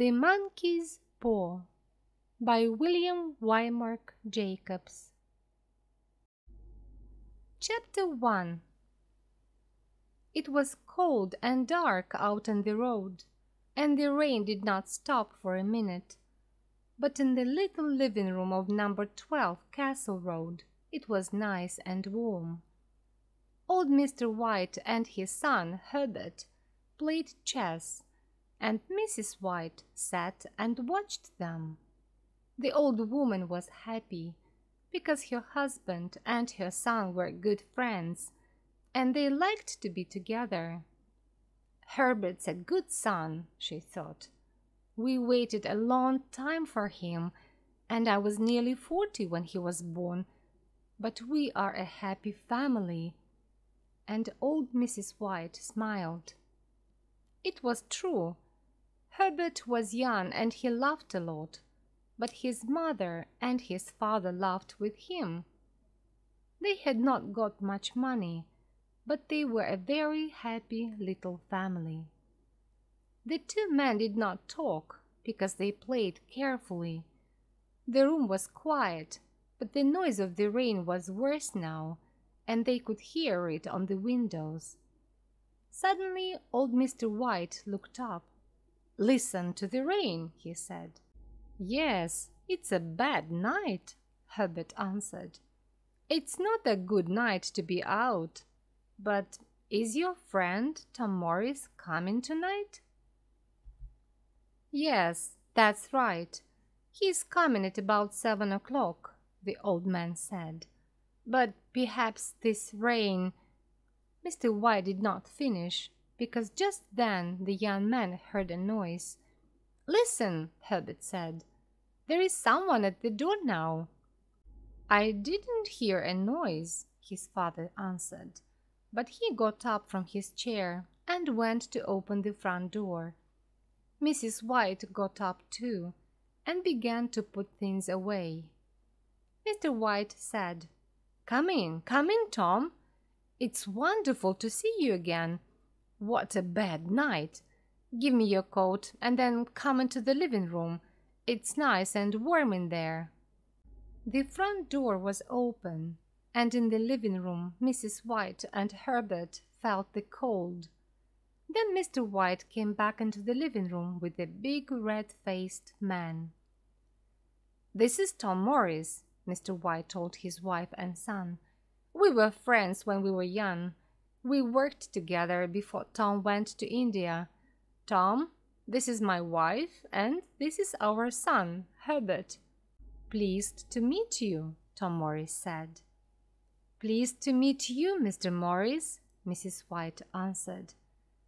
The Monkey's Paw by W.W Jacobs. Chapter 1. It was cold and dark out on the road, and the rain did not stop for a minute. But in the little living room of number 12 Castle Road, it was nice and warm. Old Mr. White and his son Herbert played chess, and Mrs. White sat and watched them. The old woman was happy because her husband and her son were good friends, and they liked to be together. "Herbert's a good son," she thought. "We waited a long time for him, and I was nearly 40 when he was born, but we are a happy family." And old Mrs. White smiled. It was true. Herbert was young and he laughed a lot, but his mother and his father laughed with him. They had not got much money, but they were a very happy little family. The two men did not talk because they played carefully. The room was quiet, but the noise of the rain was worse now, and they could hear it on the windows. Suddenly old Mr. White looked up. "Listen to the rain," he said. "Yes, it's a bad night," Herbert answered. "It's not a good night to be out. But is your friend Tom Morris coming tonight?" "Yes, that's right. He's coming at about 7 o'clock, the old man said. "But perhaps this rain—" Mr. White did not finish, because just then the young man heard a noise. "Listen," Herbert said. "There is someone at the door now." "I didn't hear a noise," his father answered, but he got up from his chair and went to open the front door. Mrs. White got up too and began to put things away. Mr. White said, come in, Tom. It's wonderful to see you again. What a bad night. Give me your coat and then come into the living room. It's nice and warm in there." The front door was open, and in the living room Mrs. White and Herbert felt the cold. Then Mr. White came back into the living room with a big red-faced man. "This is Tom Morris," Mr. White told his wife and son. "We were friends when we were young. We worked together before Tom went to India. Tom, this is my wife, and this is our son, Herbert." "Pleased to meet you," Tom Morris said. "Pleased to meet you, Mr. Morris," Mrs. White answered.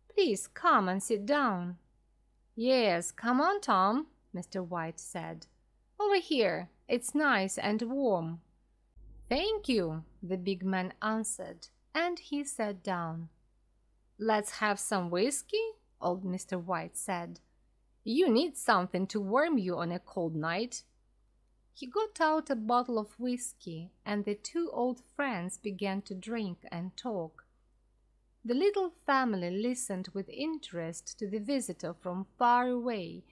"Please come and sit down." "Yes, come on, Tom," Mr. White said. "Over here, it's nice and warm." "Thank you," the big man answered, and he sat down. "Let's have some whiskey," old Mr. White said. "You need something to warm you on a cold night." He got out a bottle of whiskey, and the two old friends began to drink and talk. The little family listened with interest to the visitor from far away,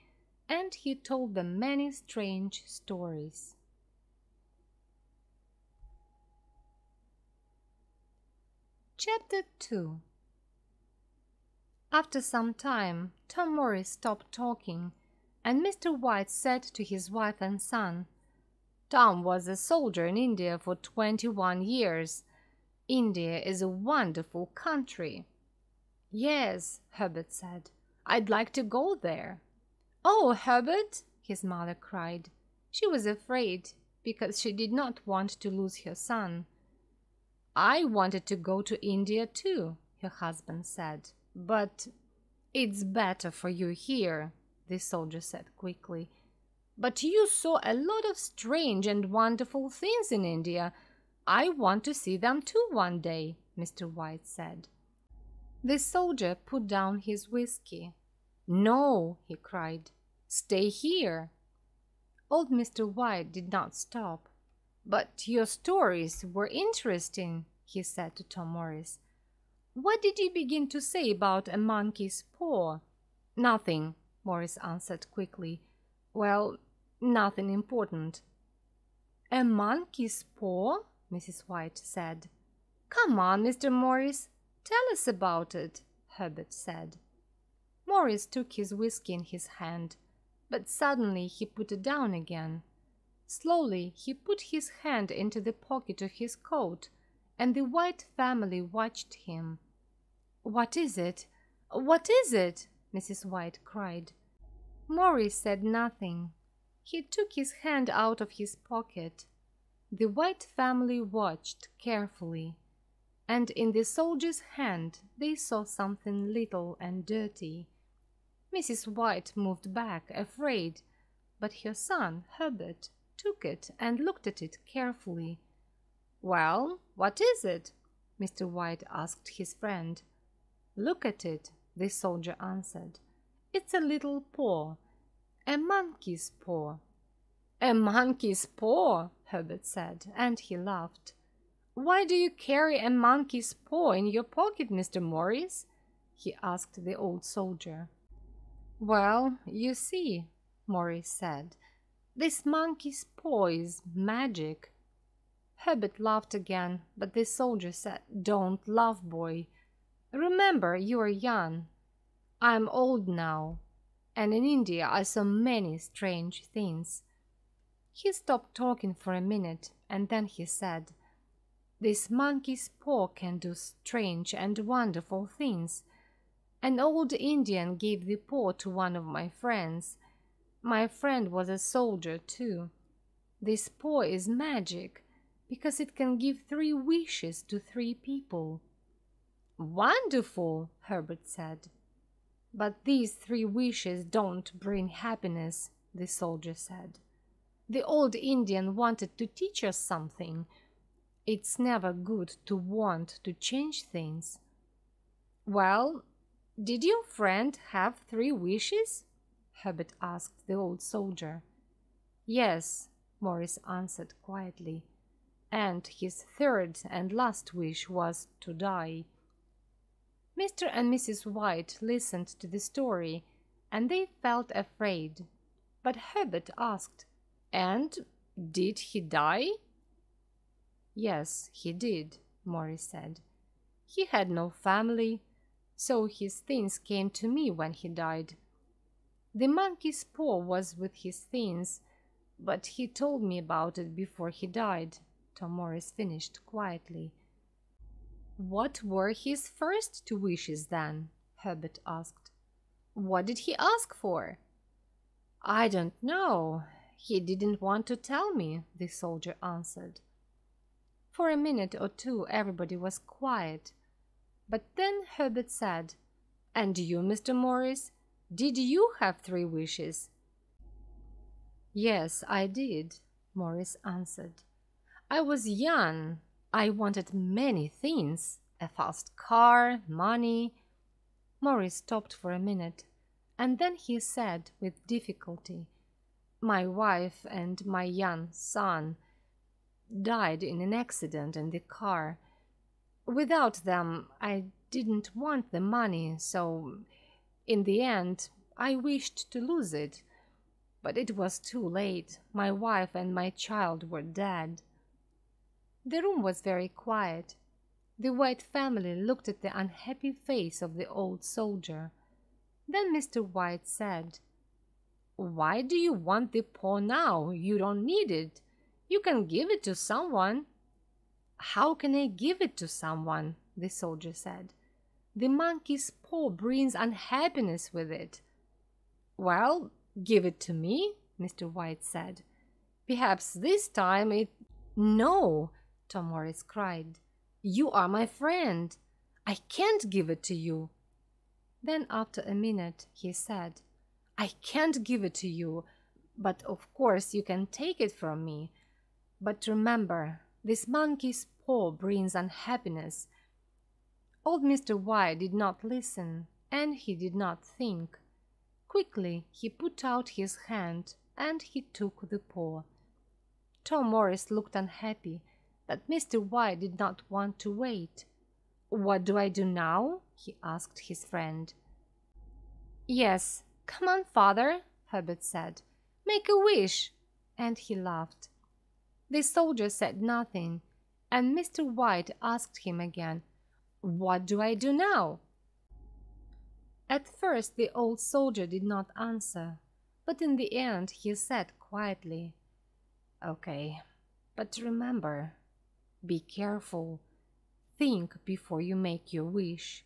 and he told them many strange stories. Chapter 2. After some time, Tom Morris stopped talking, and Mr. White said to his wife and son, "Tom was a soldier in India for 21 years. India is a wonderful country." "Yes," Herbert said, "I'd like to go there." "Oh, Herbert!" his mother cried. She was afraid because she did not want to lose her son. "I wanted to go to India too," her husband said. "But it's better for you here," the soldier said quickly. "But you saw a lot of strange and wonderful things in India. I want to see them too one day," Mr. White said. The soldier put down his whiskey. "No," he cried. "Stay here." Old Mr. White did not stop. "But your stories were interesting," he said to Tom Morris. "What did you begin to say about a monkey's paw?" "Nothing," Morris answered quickly. Well, nothing important. A monkey's paw? Mrs. White said. Come on, Mr. Morris, tell us about it, Herbert said. Morris took his whiskey in his hand, but suddenly he put it down again. Slowly he put his hand into the pocket of his coat, and the White family watched him. What is it? What is it? Mrs. White cried. Morris said nothing. He took his hand out of his pocket. The White family watched carefully, and in the soldier's hand they saw something little and dirty. Mrs. White moved back, afraid, but her son, Herbert, took it and looked at it carefully. Well, what is it? Mr. White asked his friend. Look at it, the soldier answered. It's a little paw, a monkey's paw. A monkey's paw, Herbert said, and he laughed. Why do you carry a monkey's paw in your pocket, Mr. Morris? He asked the old soldier. Well, you see, Morris said, this monkey's paw is magic. Herbert laughed again, but the soldier said, Don't laugh, boy. Remember, you are young. I am old now, and in India I saw many strange things. He stopped talking for a minute, and then he said, This monkey's paw can do strange and wonderful things. An old Indian gave the paw to one of my friends. My friend was a soldier too. This paw is magic, because it can give 3 wishes to 3 people. Wonderful, Herbert said. But these 3 wishes don't bring happiness, the soldier said. The old Indian wanted to teach us something. It's never good to want to change things. Well, did your friend have 3 wishes? Herbert asked the old soldier. Yes, Morris answered quietly, and his 3rd and last wish was to die. Mr. and Mrs. White listened to the story, and they felt afraid. But Herbert asked, And did he die? Yes, he did, Morris said. He had no family, so his things came to me when he died. The monkey's paw was with his things, but he told me about it before he died, Tom Morris finished quietly. What were his first 2 wishes then? Herbert asked. What did he ask for? I don't know. He didn't want to tell me, the soldier answered. For a minute or 2 everybody was quiet, but then Herbert said, And you, Mr. Morris, did you have 3 wishes? Yes, I did, Morris answered. I was young. I wanted many things, a fast car, money. Morris stopped for a minute, and then he said with difficulty, My wife and my young son died in an accident in the car. Without them, I didn't want the money, so in the end, I wished to lose it. But it was too late. My wife and my child were dead. The room was very quiet. The White family looked at the unhappy face of the old soldier. Then Mr. White said, Why do you want the paw now? You don't need it. You can give it to someone. How can I give it to someone? The soldier said. The monkey's paw brings unhappiness with it. Well, give it to me, Mr. White said. Perhaps this time it... No, Tom Morris cried. You are my friend. I can't give it to you. Then after a minute he said, I can't give it to you, but of course you can take it from me. But remember, this monkey's paw brings unhappiness. Old Mr. White did not listen, and he did not think. Quickly he put out his hand, and he took the paw. Tom Morris looked unhappy, but Mr. White did not want to wait. What do I do now? He asked his friend. Yes, "Come on, father," Herbert said. "Make a wish." And he laughed. The soldier said nothing, and Mr. White asked him again, "What do I do now?" At first the old soldier did not answer, but in the end he said quietly, "Okay, but remember, be careful. Think before you make your wish."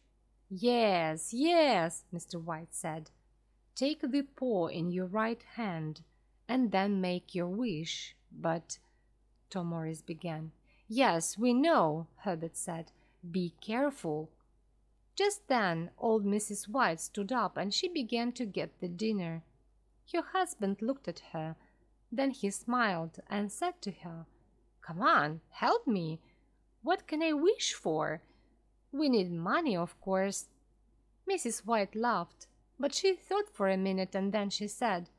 "Yes, yes," Mr. White said. "Take the paw in your right hand and then make your wish, but—" Tom Morris began. "Yes, we know," Herbert said. "Be careful." Just then old Mrs. White stood up and she began to get the dinner. Her husband looked at her. Then he smiled and said to her, "Come on, help me. What can I wish for? We need money, of course." Mrs. White laughed, but she thought for a minute and then she said,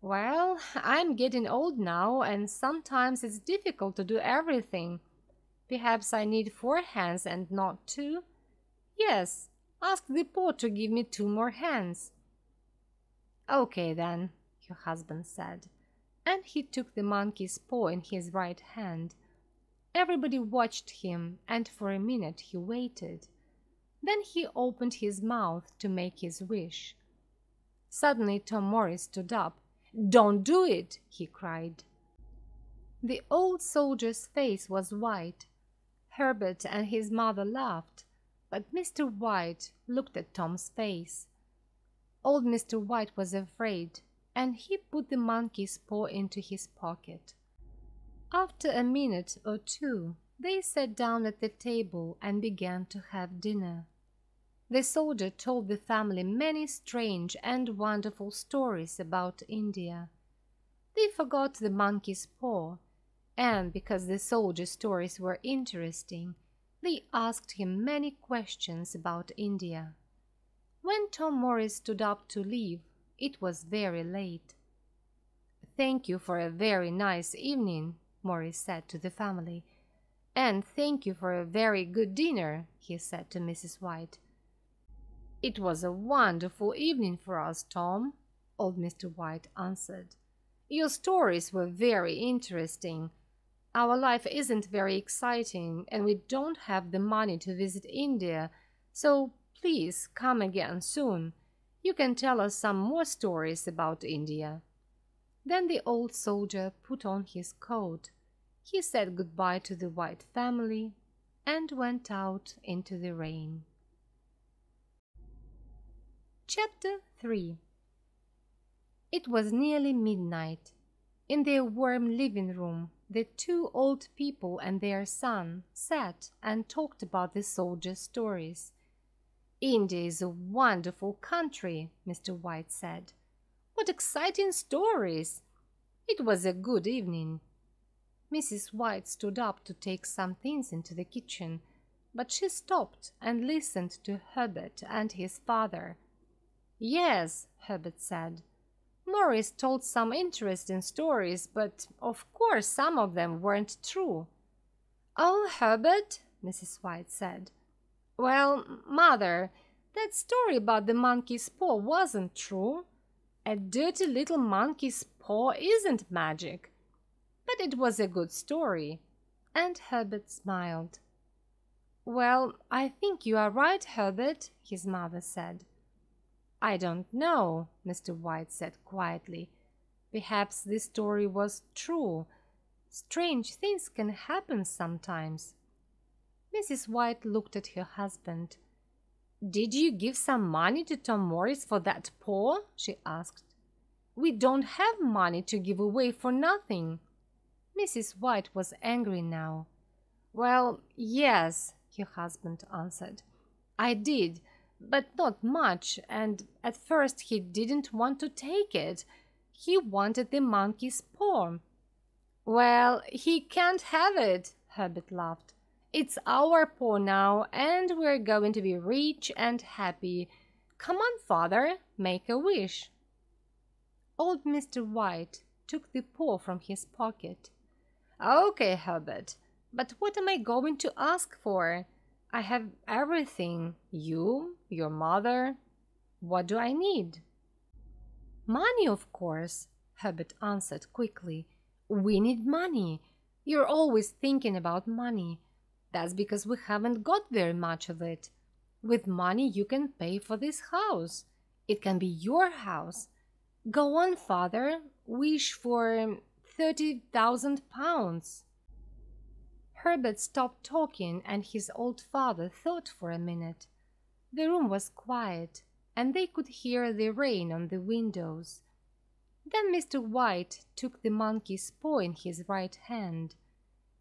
"Well, I'm getting old now and sometimes it's difficult to do everything. Perhaps I need 4 hands and not 2. Yes, ask the paw to give me 2 more hands." "Okay then," her husband said, and he took the monkey's paw in his right hand. Everybody watched him, and for a minute he waited. Then he opened his mouth to make his wish. Suddenly Tom Morris stood up. "Don't do it!" he cried. The old soldier's face was white. Herbert and his mother laughed, but Mr. White looked at Tom's face. Old Mr. White was afraid, and he put the monkey's paw into his pocket. After a minute or 2, they sat down at the table and began to have dinner. The soldier told the family many strange and wonderful stories about India. They forgot the monkey's paw, and because the soldier's stories were interesting, they asked him many questions about India. When Tom Morris stood up to leave, it was very late. "Thank you for a very nice evening," Morris said to the family. "And thank you for a very good dinner," he said to Mrs. White. "It was a wonderful evening for us, Tom," old Mr. White answered. "Your stories were very interesting. Our life isn't very exciting, and we don't have the money to visit India, so please come again soon. You can tell us some more stories about India." Then the old soldier put on his coat. He said goodbye to the White family and went out into the rain. Chapter 3. It was nearly midnight. In their warm living room, the 2 old people and their son sat and talked about the soldiers' stories. "India is a wonderful country," Mr. White said. "What exciting stories!" It was a good evening. Mrs. White stood up to take some things into the kitchen, but she stopped and listened to Herbert and his father. "Yes," Herbert said, "Morris told some interesting stories, but of course some of them weren't true." "Oh, Herbert," Mrs. White said. "Well, Mother, that story about the monkey's paw wasn't true. A dirty little monkey's paw isn't magic. But it was a good story." And Herbert smiled. "Well, I think you are right, Herbert," his mother said. "I don't know," Mr. White said quietly. "Perhaps this story was true. Strange things can happen sometimes." Mrs. White looked at her husband. "Did you give some money to Tom Morris for that paw?" she asked. "We don't have money to give away for nothing." Mrs. White was angry now. "Well, yes," her husband answered. "I did, but not much, and at first he didn't want to take it. He wanted the monkey's paw." "Well, he can't have it," Herbert laughed. "It's our paw now, and we're going to be rich and happy. Come on, Father, make a wish." Old Mr. White took the paw from his pocket. "Okay, Herbert, but what am I going to ask for? I have everything. You, your mother. What do I need?" Money, of course, Herbert answered quickly. We need money. You're always thinking about money. That's because we haven't got very much of it. With money you can pay for this house. It can be your house. Go on, father. Wish for 30,000 pounds. Herbert stopped talking and his old father thought for a minute. The room was quiet and they could hear the rain on the windows. Then Mr. White took the monkey's paw in his right hand.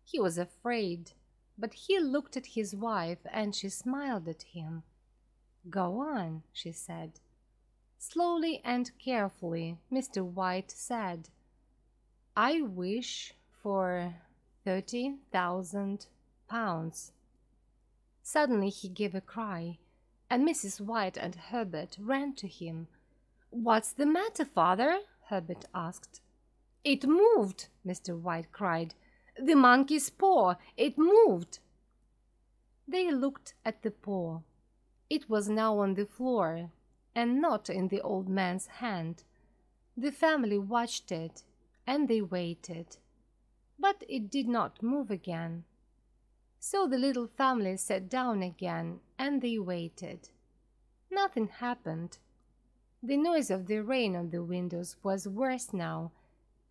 He was afraid, but he looked at his wife and she smiled at him. Go on, she said. Slowly and carefully, Mr. White said, I wish for 30,000 pounds. Suddenly he gave a cry, and Mrs. White and Herbert ran to him. What's the matter, father? Herbert asked. It moved, Mr. White cried. The monkey's paw, it moved. They looked at the paw. It was now on the floor, and not in the old man's hand. The family watched it, and they waited. But it did not move again. So the little family sat down again, and they waited. Nothing happened. The noise of the rain on the windows was worse now,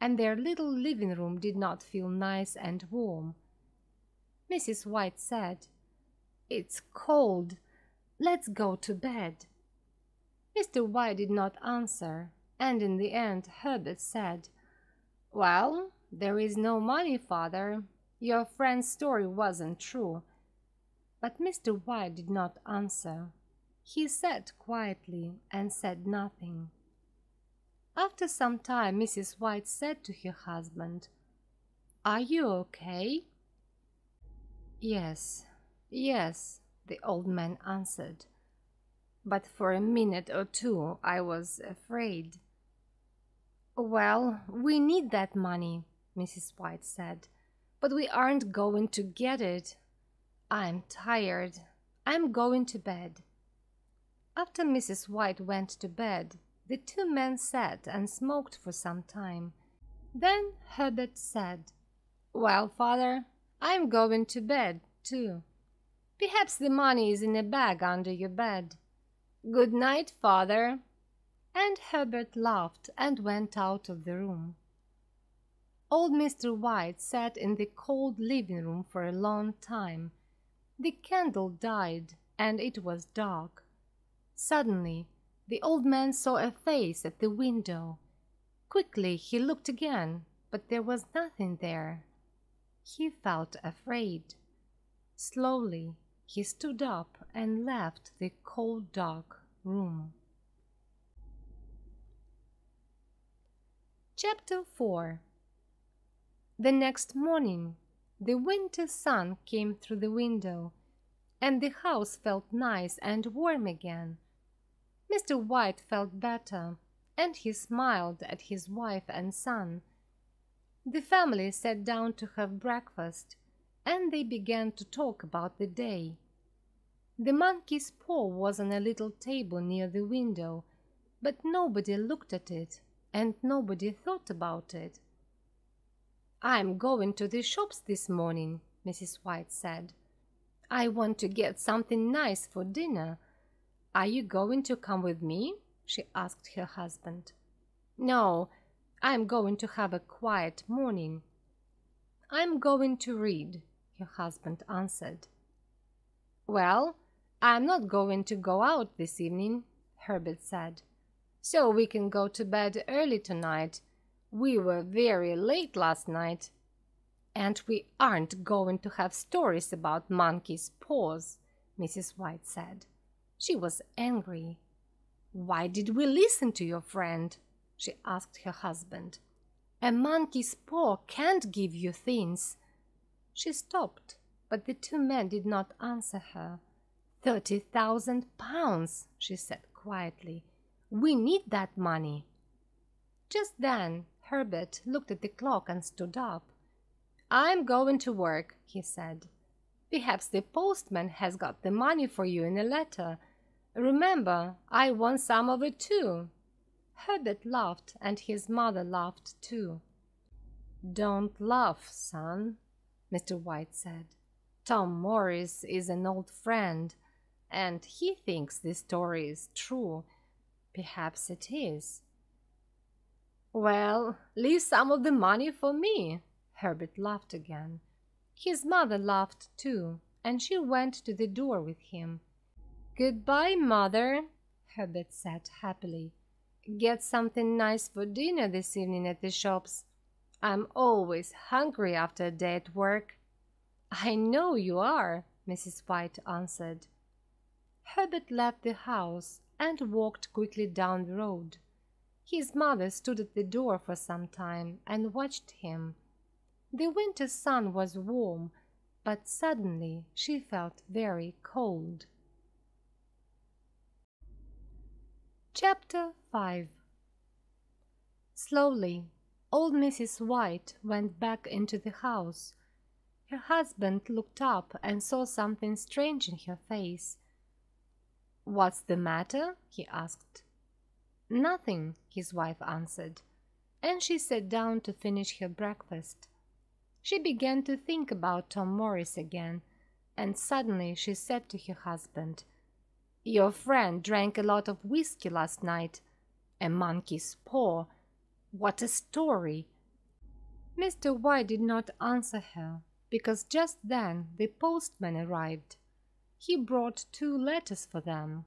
and their little living room did not feel nice and warm. Mrs. White said, It's cold. Let's go to bed. Mr. White did not answer, and in the end Herbert said, Well, there is no money, father. Your friend's story wasn't true. But Mr. White did not answer. He sat quietly and said nothing. After some time, Mrs. White said to her husband, Are you okay? Yes, yes, the old man answered. But for a minute or two I was afraid. Well, we need that money, Mrs. White said, but we aren't going to get it. I'm tired. I'm going to bed. After Mrs. White went to bed, the two men sat and smoked for some time. Then Herbert said, Well, father, I'm going to bed, too. Perhaps the money is in a bag under your bed. Good night, father. And Herbert laughed and went out of the room. Old Mr. White sat in the cold living room for a long time. The candle died, and it was dark. Suddenly, the old man saw a face at the window. Quickly he looked again, but there was nothing there. He felt afraid. Slowly, he stood up and left the cold, dark room. Chapter 4. The next morning, the winter sun came through the window, and the house felt nice and warm again. Mr. White felt better, and he smiled at his wife and son. The family sat down to have breakfast, and they began to talk about the day. The monkey's paw was on a little table near the window, but nobody looked at it, and nobody thought about it. I'm going to the shops this morning, Mrs. White said. I want to get something nice for dinner. Are you going to come with me? She asked her husband. No, I'm going to have a quiet morning. I'm going to read, her husband answered. Well, I'm not going to go out this evening, Herbert said. So we can go to bed early tonight. We were very late last night. And we aren't going to have stories about monkey's paws, Mrs. White said. She was angry. Why did we listen to your friend? She asked her husband. A monkey's paw can't give you things. She stopped, but the two men did not answer her. 30,000 pounds, she said quietly. We need that money. Just then, Herbert looked at the clock and stood up. I'm going to work, he said. Perhaps the postman has got the money for you in a letter. Remember, I want some of it too. Herbert laughed, and his mother laughed too. "Don't laugh, son," Mr. White said. "Tom Morris is an old friend, and he thinks this story is true. Perhaps it is." "Well, leave some of the money for me." Herbert laughed again. His mother laughed too, and she went to the door with him. "Goodbye, Mother," Herbert said happily. "Get something nice for dinner this evening at the shops. I'm always hungry after a day at work." "I know you are," Mrs. White answered. Herbert left the house and walked quickly down the road. His mother stood at the door for some time and watched him. The winter sun was warm, but suddenly she felt very cold. Chapter 5. Slowly, old Mrs. White went back into the house. Her husband looked up and saw something strange in her face. "What's the matter?" he asked. "Nothing," his wife answered, and she sat down to finish her breakfast. She began to think about Tom Morris again, and suddenly she said to her husband, "Your friend drank a lot of whiskey last night. A monkey's paw. What a story!" Mr. White did not answer her, because just then the postman arrived. He brought 2 letters for them,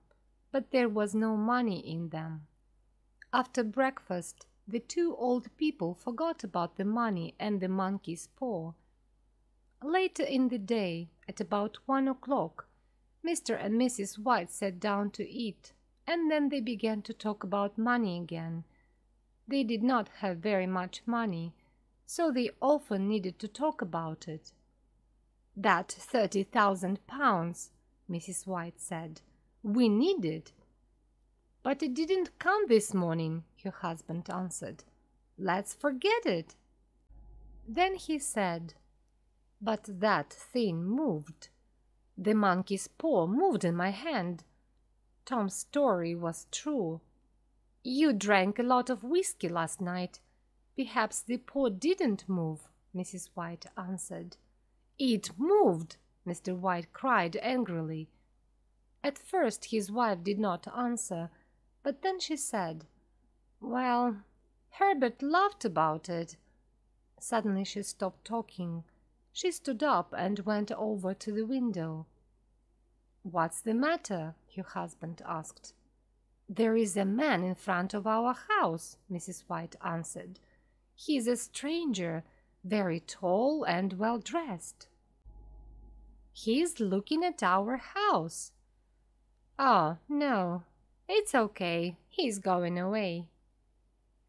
but there was no money in them. After breakfast, the 2 old people forgot about the money and the monkey's paw. Later in the day, at about 1 o'clock, Mr. and Mrs. White sat down to eat, and then they began to talk about money again. They did not have very much money, so they often needed to talk about it. "That 30,000 pounds, Mrs. White said. "We need it." "But it didn't come this morning," her husband answered. "Let's forget it." Then he said, "But that thing moved. The monkey's paw moved in my hand. Tom's story was true. You drank a lot of whiskey last night. Perhaps the paw didn't move," Mrs. White answered. "It moved!" Mr. White cried angrily. At first his wife did not answer, but then she said, "Well, Herbert laughed about it." Suddenly she stopped talking. She stood up and went over to the window. "What's the matter?" her husband asked. "There is a man in front of our house," Mrs. White answered. "He is a stranger, very tall and well dressed." "He is looking at our house." "Oh, no, it's okay. He's going away."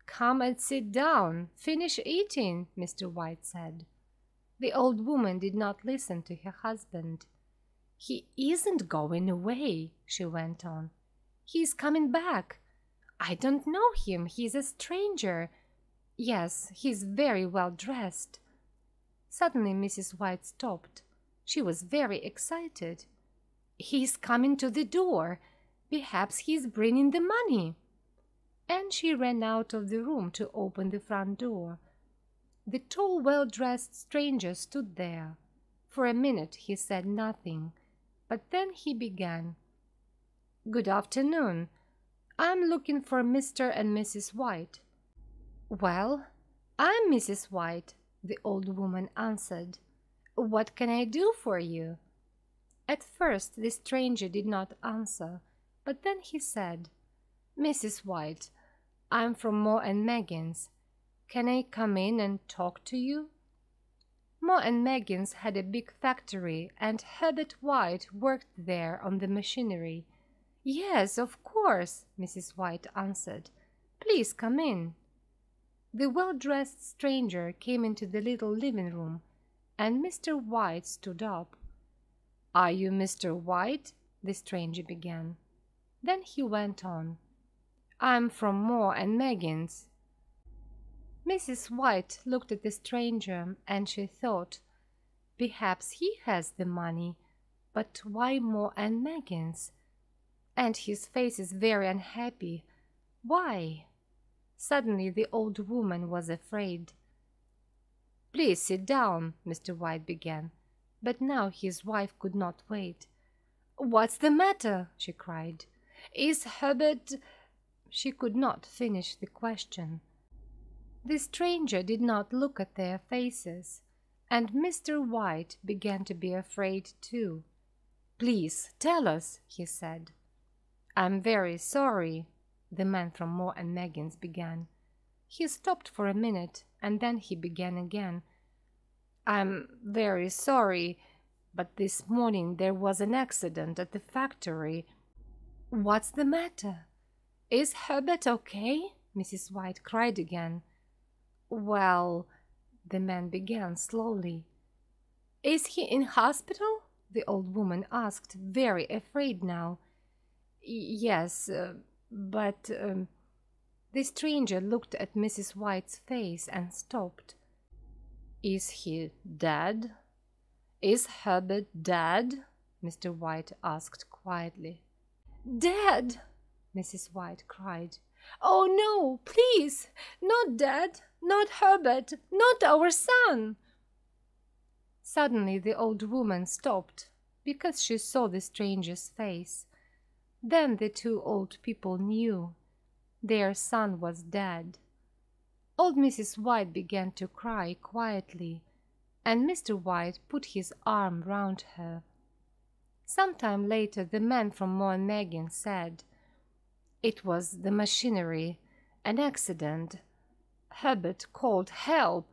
"Come and sit down. Finish eating," Mr. White said. The old woman did not listen to her husband. "He isn't going away," she went on. "He's coming back. I don't know him. He's a stranger. Yes, he's very well dressed." Suddenly Mrs. White stopped. She was very excited. "He's coming to the door. Perhaps he's bringing the money." And she ran out of the room to open the front door. The tall, well-dressed stranger stood there. For a minute he said nothing, but then he began. "Good afternoon. I'm looking for Mr. and Mrs. White." "Well, I'm Mrs. White," the old woman answered. "What can I do for you?" At first the stranger did not answer, but then he said, "Mrs. White, I'm from Moore and Meggins. Can I come in and talk to you?" Moore and Meggins had a big factory, and Herbert White worked there on the machinery. "Yes, of course," Mrs. White answered. "Please come in." The well-dressed stranger came into the little living room, and Mr. White stood up. "Are you Mr. White?" the stranger began. Then he went on. "I'm from Moore and Meggins." Mrs. White looked at the stranger, and she thought, "Perhaps he has the money, but why Moore and Meggins? And his face is very unhappy. Why?" Suddenly the old woman was afraid. "Please sit down," Mr. White began, but now his wife could not wait. "What's the matter?" she cried. "Is Herbert—" She could not finish the question. The stranger did not look at their faces, and Mr. White began to be afraid too. "Please tell us," he said. "I'm very sorry," the man from Moore and Meggins began. He stopped for a minute, and then he began again. "I'm very sorry, but this morning there was an accident at the factory." "What's the matter? Is Herbert okay?" Mrs. White cried again. "Well," the man began slowly. "Is he in hospital?" the old woman asked, very afraid now. "Yes, but—" The stranger looked at Mrs. White's face and stopped. "Is he dead? Is Herbert dead?" Mr. White asked quietly. "Dead!" Mrs. White cried. "Oh no, please, not Dad, not Herbert, not our son!" Suddenly the old woman stopped because she saw the stranger's face. Then the two old people knew their son was dead. Old Mrs. White began to cry quietly, and Mr. White put his arm round her. Some time later the man from Moore and Meggins said, "It was the machinery, an accident. Herbert called help.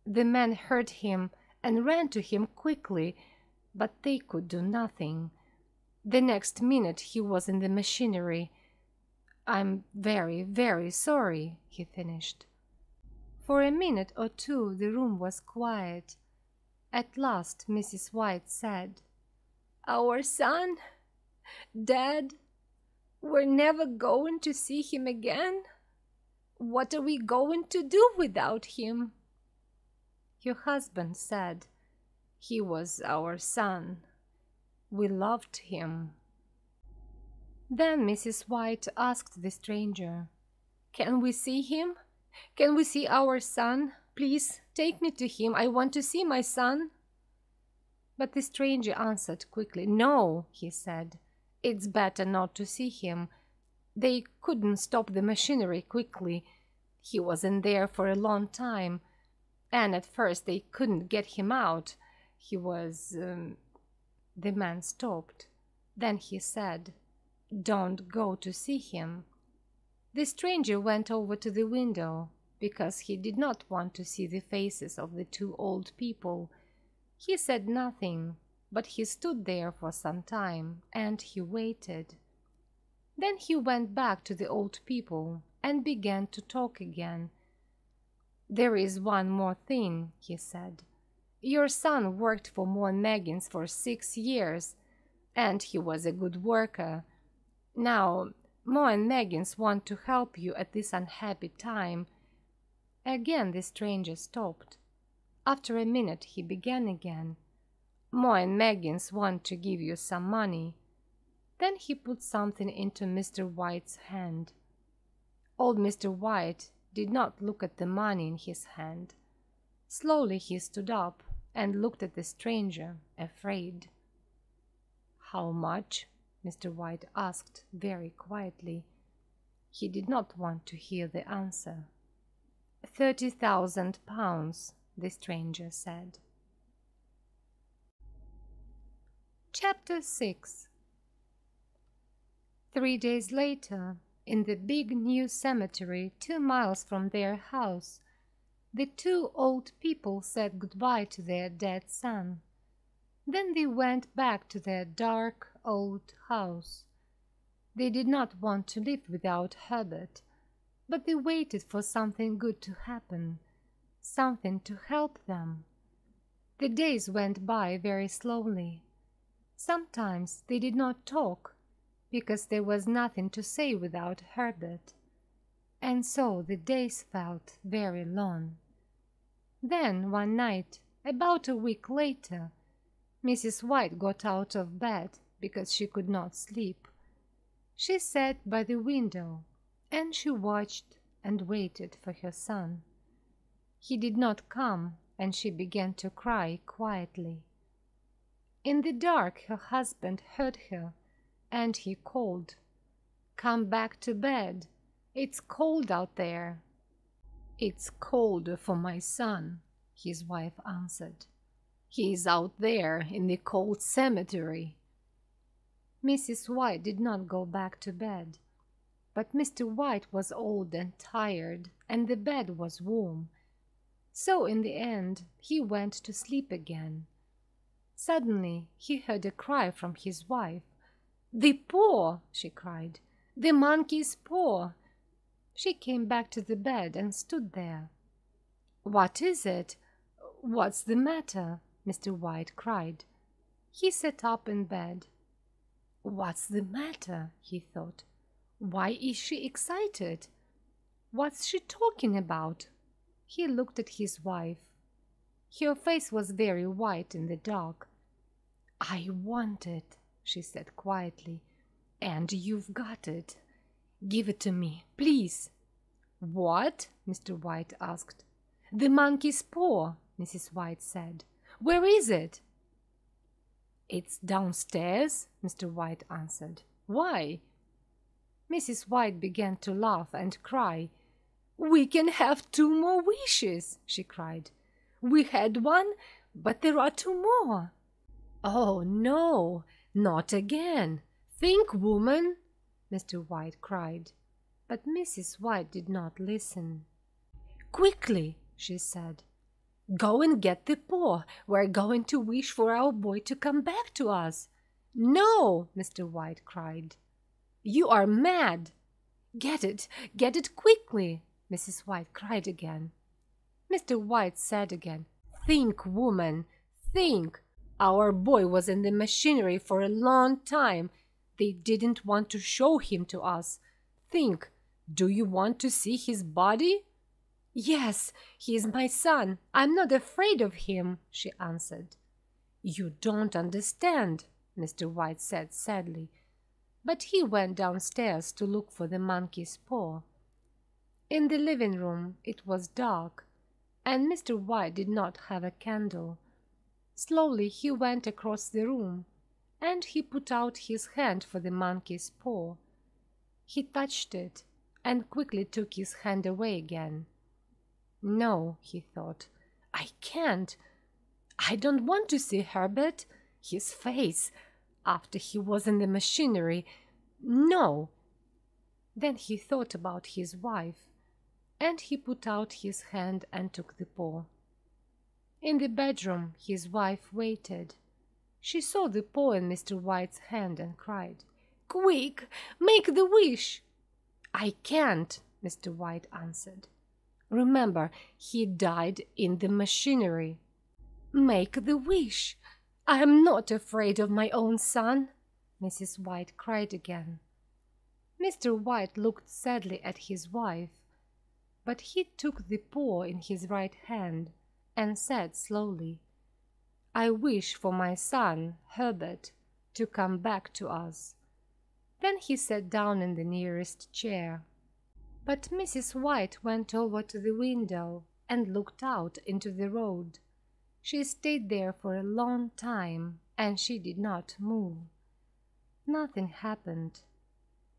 The men heard him and ran to him quickly, but they could do nothing. The next minute he was in the machinery. I'm very, very sorry," he finished. For a minute or two the room was quiet. At last Mrs. White said, "Our son? Dad? We're never going to see him again? What are we going to do without him?" Your husband said, "He was our son. We loved him." Then Mrs. White asked the stranger, "Can we see him? Can we see our son? Please take me to him. I want to see my son." But the stranger answered quickly. "No," he said. "It's better not to see him. They couldn't stop the machinery quickly. He was in there for a long time, and at first they couldn't get him out. He was—" The man stopped. Then he said, "Don't go to see him." The stranger went over to the window because he did not want to see the faces of the two old people. He said nothing, but he stood there for some time, and he waited. Then he went back to the old people and began to talk again. "There is one more thing," he said. "Your son worked for Moore and Meggins for 6 years, and he was a good worker. Now, Moore and Meggins want to help you at this unhappy time." Again the stranger stopped. After a minute he began again. "Moore and Meggins want to give you some money." Then he put something into Mr. White's hand. Old Mr. White did not look at the money in his hand. Slowly he stood up and looked at the stranger, afraid. "How much?" Mr. White asked very quietly. He did not want to hear the answer. £30,000, the stranger said. Chapter 6. 3 days later, in the big new cemetery 2 miles from their house, the two old people said goodbye to their dead son. Then they went back to their dark old house. They did not want to live without Herbert, but they waited for something good to happen, something to help them. The days went by very slowly. Sometimes they did not talk, because there was nothing to say without Herbert, and so the days felt very long. Then one night, about a week later, Mrs. White got out of bed because she could not sleep. She sat by the window and she watched and waited for her son. He did not come, and she began to cry quietly. In the dark her husband heard her, and he called, "Come back to bed. It's cold out there." "It's colder for my son," his wife answered. "He is out there in the cold cemetery." Mrs. White did not go back to bed, but Mr. White was old and tired, and the bed was warm. So in the end he went to sleep again. Suddenly he heard a cry from his wife. "The paw!" she cried. "The monkey's paw!" She came back to the bed and stood there. "What is it? What's the matter?" Mr. White cried. He sat up in bed. "What's the matter?" he thought. "Why is she excited? What's she talking about?" He looked at his wife. Her face was very white in the dark. "I want it," she said quietly, "and you've got it. Give it to me, please." "What?" Mr. White asked. "The monkey's paw," Mrs. White said. "Where is it?" "It's downstairs," Mr. White answered. "Why?" Mrs. White began to laugh and cry. "We can have 2 more wishes," she cried. "We had 1, but there are 2 more." "Oh, no, not again. Think, woman," Mr. White cried. But Mrs. White did not listen. "Quickly," she said. "Go and get the paw. We're going to wish for our boy to come back to us." "No," Mr. White cried. "You are mad." Get it quickly," Mrs. White cried again. Mr. White said again, "Think, woman, think. Our boy was in the machinery for a long time. They didn't want to show him to us. Think, do you want to see his body?" "Yes, he is my son. I'm not afraid of him," she answered. "You don't understand," Mr. White said sadly. But he went downstairs to look for the monkey's paw. In the living room it was dark, and Mr. White did not have a candle. Slowly he went across the room, and he put out his hand for the monkey's paw. He touched it, and quickly took his hand away again. "No," he thought, "I can't. I don't want to see Herbert, his face, after he was in the machinery. No." Then he thought about his wife, and he put out his hand and took the paw. In the bedroom his wife waited. She saw the paw in Mr. White's hand and cried, "Quick, make the wish." "I can't," Mr. White answered. "Remember, he died in the machinery." "Make the wish. I am not afraid of my own son," Mrs. White cried again. Mr. White looked sadly at his wife, but he took the paw in his right hand and said slowly, "I wish for my son, Herbert, to come back to us." Then he sat down in the nearest chair. But Mrs. White went over to the window and looked out into the road. She stayed there for a long time, and she did not move. Nothing happened.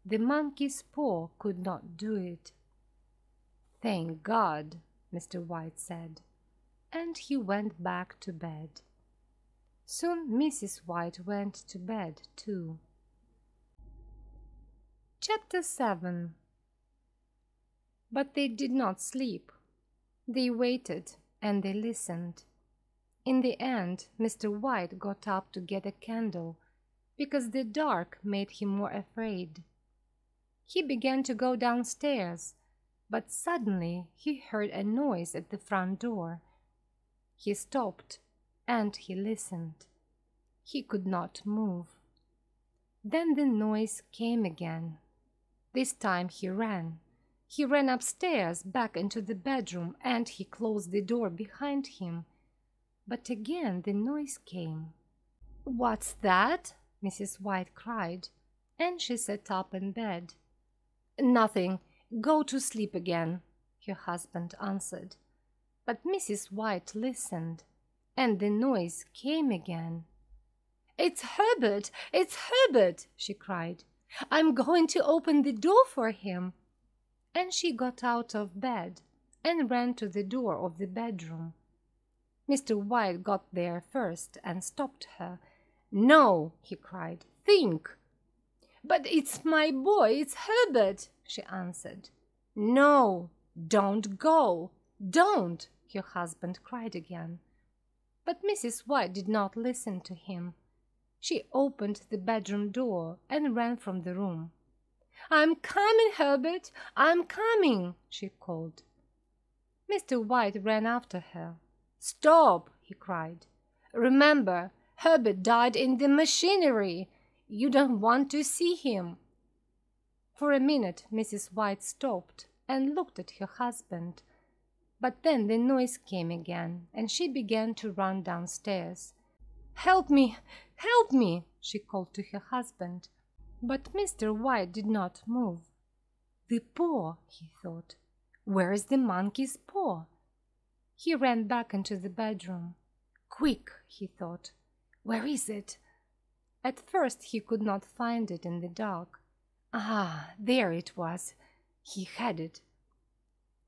The monkey's paw could not do it. "Thank God," Mr. White said, and he went back to bed. Soon Mrs. White went to bed too. Chapter 7. But they did not sleep. They waited and they listened. In the end, Mr. White got up to get a candle, because the dark made him more afraid. He began to go downstairs, but suddenly he heard a noise at the front door. He stopped and he listened. He could not move. Then the noise came again. This time he ran. He ran upstairs, back into the bedroom, and he closed the door behind him. But again the noise came. "What's that?" Mrs. White cried, and she sat up in bed. "Nothing. Go to sleep again," her husband answered. But Mrs. White listened, and the noise came again. "It's Herbert! It's Herbert!" she cried. "I'm going to open the door for him." And she got out of bed and ran to the door of the bedroom. Mr. White got there first and stopped her. "No!" he cried. "Think!" "But it's my boy, it's Herbert," she answered. "No, don't go, don't!" her husband cried again. But Mrs. White did not listen to him. She opened the bedroom door and ran from the room. "I'm coming, Herbert, I'm coming," she called. Mr. White ran after her. "Stop!" he cried. "Remember, Herbert died in the machinery. You don't want to see him." For a minute Mrs. White stopped and looked at her husband. But then the noise came again, and she began to run downstairs. "Help me! Help me!" she called to her husband. But Mr. White did not move. "The paw," he thought. "Where is the monkey's paw?" He ran back into the bedroom. "Quick!" he thought. "Where is it?" At first he could not find it in the dark. Ah, there it was. He had it.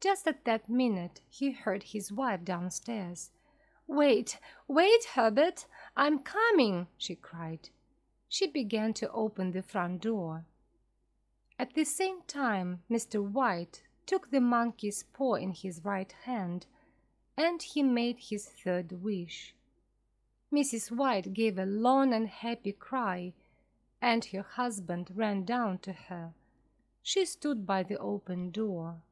Just at that minute he heard his wife downstairs. "Wait, wait, Herbert, I'm coming," she cried. She began to open the front door. At the same time Mr. White took the monkey's paw in his right hand, and he made his third wish. Mrs. White gave a long and happy cry, and her husband ran down to her. She stood by the open door.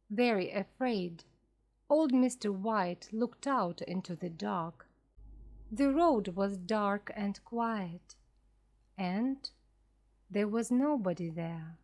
Very afraid, old Mr. White looked out into the dark. The road was dark and quiet, and there was nobody there.